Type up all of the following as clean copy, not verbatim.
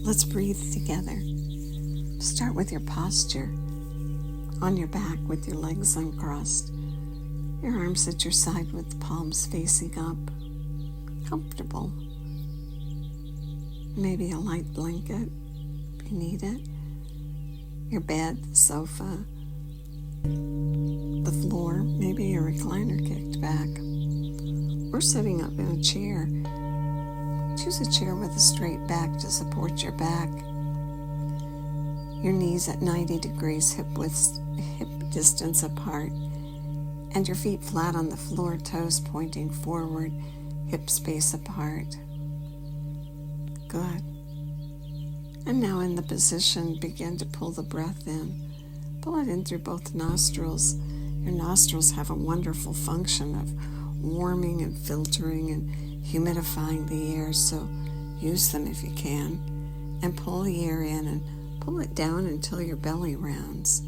Let's breathe together. Start with your posture. On your back with your legs uncrossed. Your arms at your side with the palms facing up. Comfortable. Maybe a light blanket if you need it. Your bed, the sofa, the floor, maybe a recliner kicked back. Or sitting up in a chair. Choose a chair with a straight back to support your back. Your knees at 90 degrees hip distance apart, and your feet flat on the floor, toes pointing forward, hip space apart. Good. And now in the position, begin to pull the breath in. Pull it in through both nostrils. Your nostrils have a wonderful function of warming and filtering and humidifying the air, so use them if you can. And pull the air in and pull it down until your belly rounds,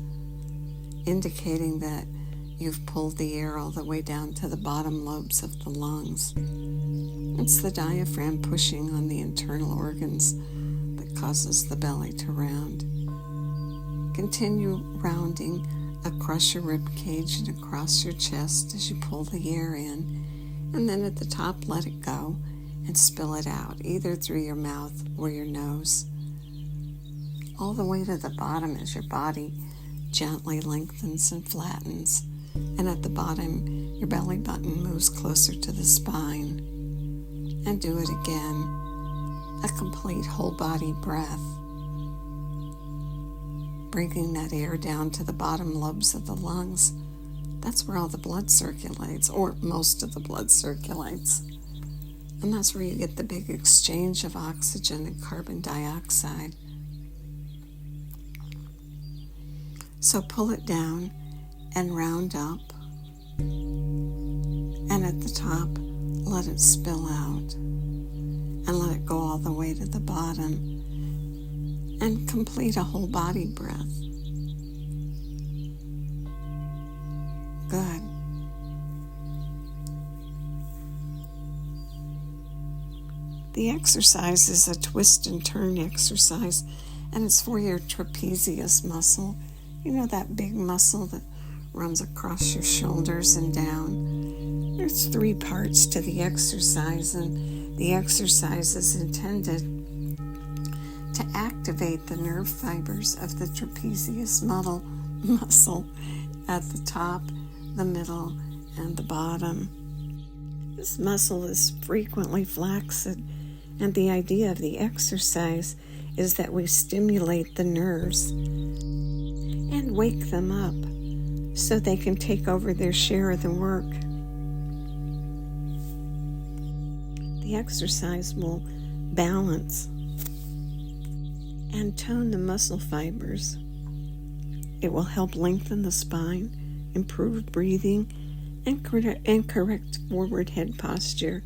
indicating that you've pulled the air all the way down to the bottom lobes of the lungs. It's the diaphragm pushing on the internal organs that causes the belly to round. Continue rounding across your rib cage and across your chest as you pull the air in, and then at the top let it go and spill it out, either through your mouth or your nose. All the way to the bottom as your body gently lengthens and flattens, and at the bottom your belly button moves closer to the spine. And do it again, a complete whole body breath, bringing that air down to the bottom lobes of the lungs. That's where all the blood circulates, or most of the blood circulates. And that's where you get the big exchange of oxygen and carbon dioxide. So pull it down and round up. And at the top, let it spill out. And let it go all the way to the bottom. And complete a whole body breath. Good. The exercise is a twist and turn exercise, and it's for your trapezius muscle. You know that big muscle that runs across your shoulders and down? There's 3 parts to the exercise, and the exercise is intended to activate the nerve fibers of the trapezius muscle at the top, the middle, and the bottom. This muscle is frequently flaccid, and the idea of the exercise is that we stimulate the nerves and wake them up so they can take over their share of the work. The exercise will balance and tone the muscle fibers. It will help lengthen the spine, improve breathing, and correct forward head posture,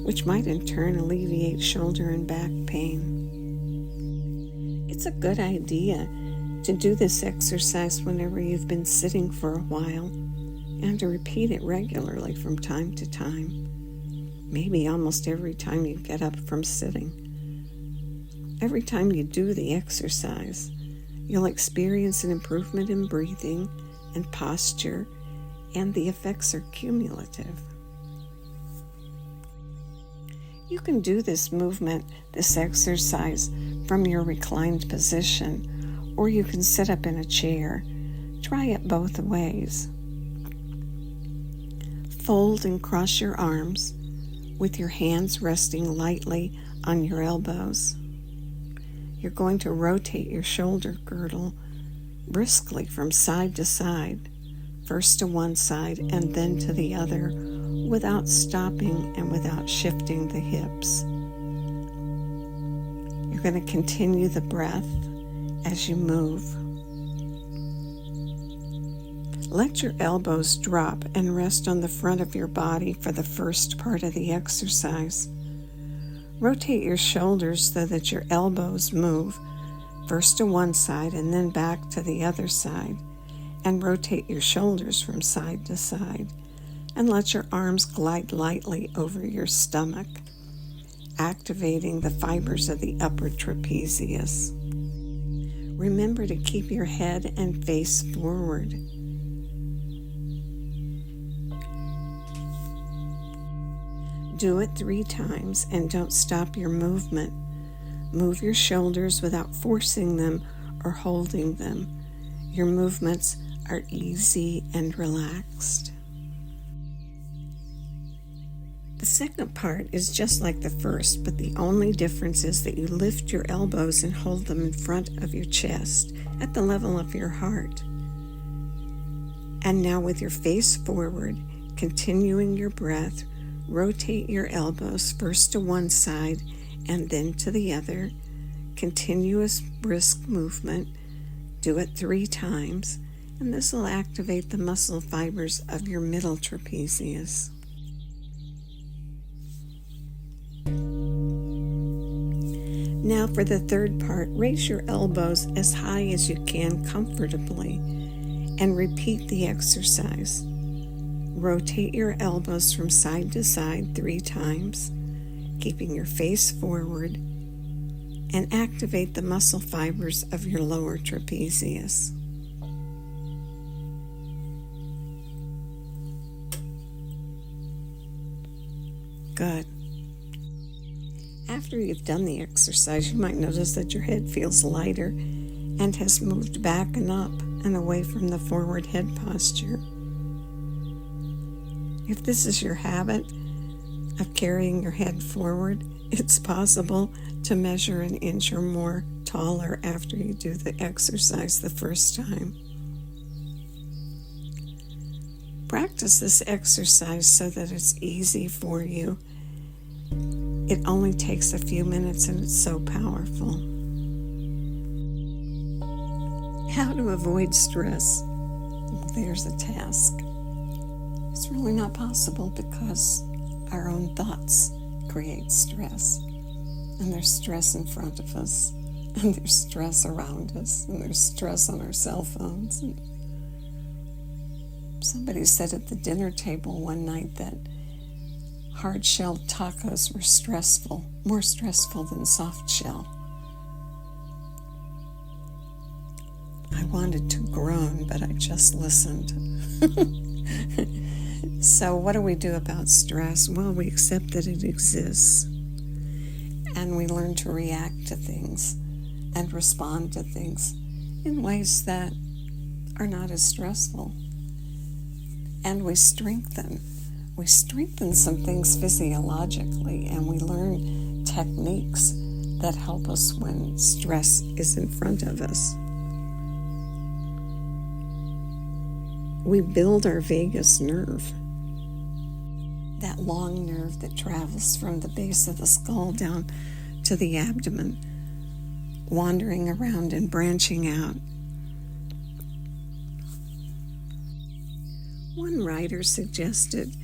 which might in turn alleviate shoulder and back pain. It's a good idea to do this exercise whenever you've been sitting for a while, and to repeat it regularly from time to time, maybe almost every time you get up from sitting. Every time you do the exercise, you'll experience an improvement in breathing and posture, and the effects are cumulative. You can do this movement, this exercise, from your reclined position, or you can sit up in a chair. Try it both ways. Fold and cross your arms with your hands resting lightly on your elbows. You're going to rotate your shoulder girdle briskly from side to side, first to one side and then to the other, without stopping and without shifting the hips. You're going to continue the breath as you move. Let your elbows drop and rest on the front of your body for the first part of the exercise. Rotate your shoulders so that your elbows move first to one side and then back to the other side, and rotate your shoulders from side to side, and let your arms glide lightly over your stomach activating the fibers of the upper trapezius. Remember to keep your head and face forward. Do it 3 times and don't stop your movement. Move your shoulders without forcing them or holding them. Your movements are easy and relaxed. The second part is just like the first, but the only difference is that you lift your elbows and hold them in front of your chest at the level of your heart. And now with your face forward, continuing your breath, rotate your elbows first to one side and then to the other. Continuous brisk movement. Do it 3 times, and this will activate the muscle fibers of your middle trapezius. Now for the third part, raise your elbows as high as you can comfortably and repeat the exercise. Rotate your elbows from side to side 3 times, keeping your face forward, and activate the muscle fibers of your lower trapezius. Good. After you've done the exercise, you might notice that your head feels lighter and has moved back and up and away from the forward head posture. If this is your habit of carrying your head forward, it's possible to measure an inch or more taller after you do the exercise the first time. Practice this exercise so that it's easy for you. It only takes a few minutes and it's so powerful. How to avoid stress? Well, there's a task. It's really not possible because our own thoughts create stress. And there's stress in front of us, and there's stress around us, and there's stress on our cell phones. And somebody said at the dinner table one night that hard-shelled tacos were stressful, more stressful than soft-shell. I wanted to groan, but I just listened. So what do we do about stress? Well, we accept that it exists, and we learn to react to things and respond to things in ways that are not as stressful. And we strengthen some things physiologically, and we learn techniques that help us when stress is in front of us. We build our vagus nerve, that long nerve that travels from the base of the skull down to the abdomen, wandering around and branching out. One writer suggested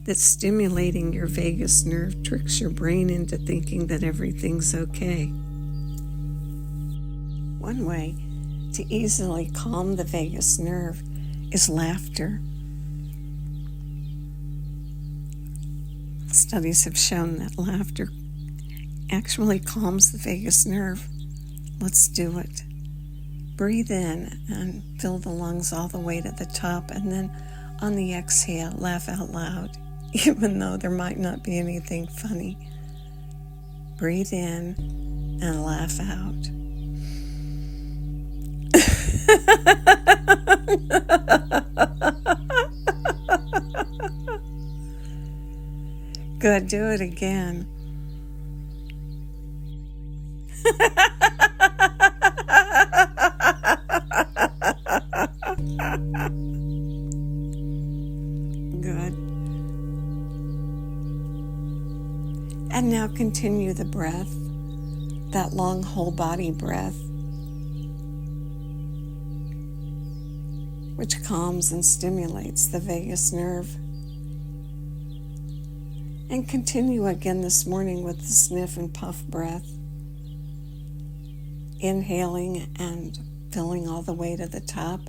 that stimulating your vagus nerve tricks your brain into thinking that everything's okay. One way to easily calm the vagus nerve is laughter. Studies have shown that laughter actually calms the vagus nerve. Let's do it. Breathe in and fill the lungs all the way to the top, and then on the exhale, laugh out loud, even though there might not be anything funny. Breathe in and laugh out. Good, do it again. Good. And now continue the breath, that long whole body breath, which calms and stimulates the vagus nerve. And continue again this morning with the sniff and puff breath, inhaling and filling all the way to the top,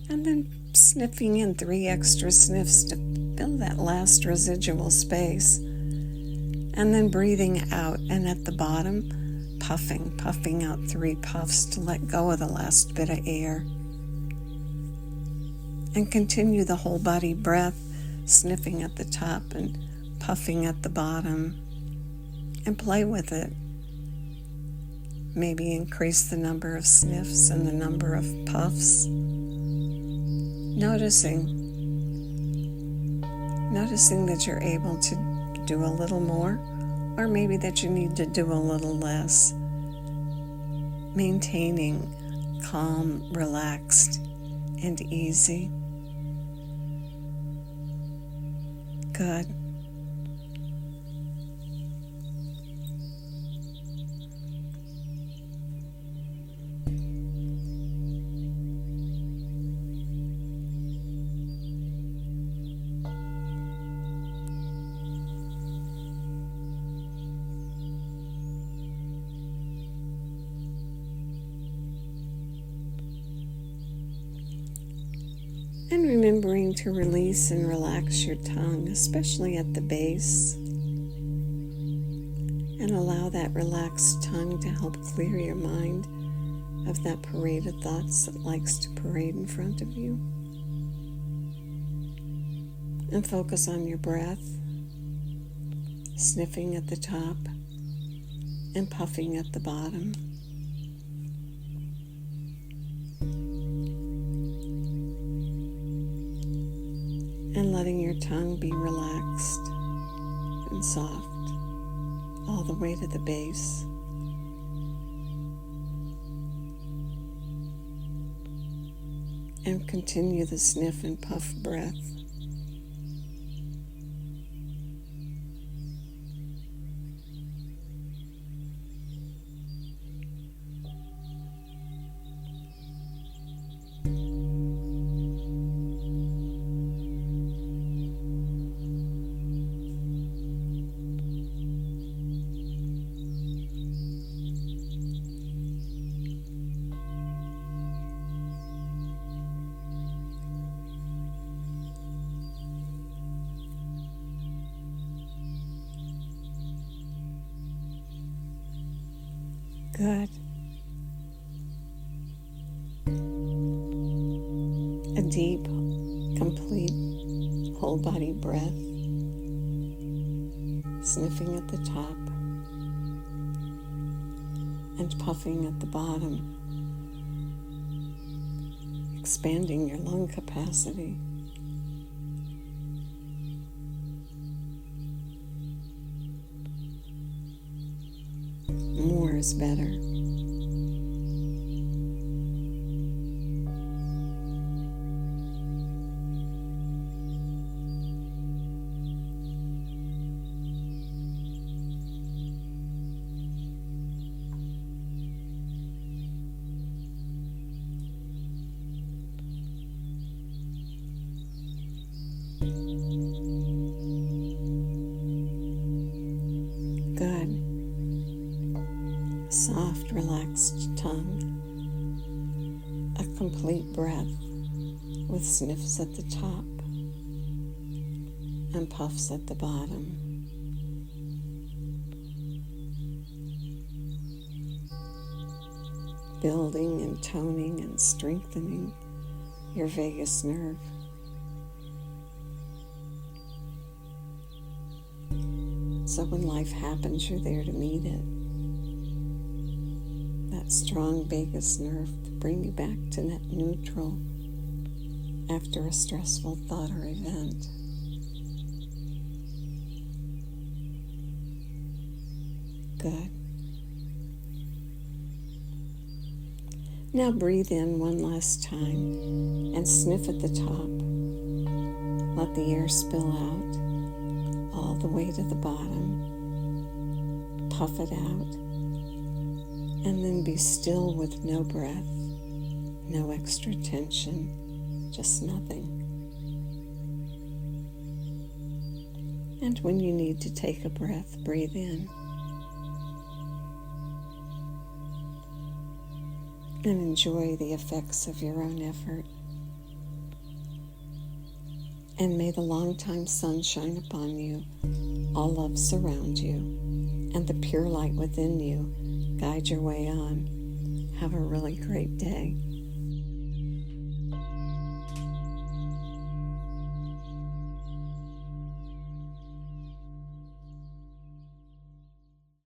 and then sniffing in 3 extra sniffs to fill that last residual space, And then breathing out, and at the bottom, puffing out 3 puffs to let go of the last bit of air. And continue the whole body breath, sniffing at the top and puffing at the bottom. And play with it. Maybe increase the number of sniffs and the number of puffs. Noticing that you're able to do a little more, or maybe that you need to do a little less. Maintaining calm, relaxed, and easy. Good. And remembering to release and relax your tongue, especially at the base. And allow that relaxed tongue to help clear your mind of that parade of thoughts that likes to parade in front of you. And focus on your breath, sniffing at the top and puffing at the bottom. And letting your tongue be relaxed and soft all the way to the base. And continue the sniff and puff breath. Good. A deep, complete, whole body breath, sniffing at the top and puffing at the bottom, expanding your lung capacity. More is better. Good. Soft, relaxed tongue. A complete breath with sniffs at the top and puffs at the bottom. Building and toning and strengthening your vagus nerve. So when life happens, you're there to meet it. That strong vagus nerve to bring you back to net neutral after a stressful thought or event. Good. Now breathe in one last time and sniff at the top. Let the air spill out all the way to the bottom. Puff it out. And then be still with no breath, no extra tension, just nothing. And when you need to take a breath, breathe in. And enjoy the effects of your own effort. And may the long-time sun shine upon you, all love surround you, and the pure light within you guide your way on. Have a really great day.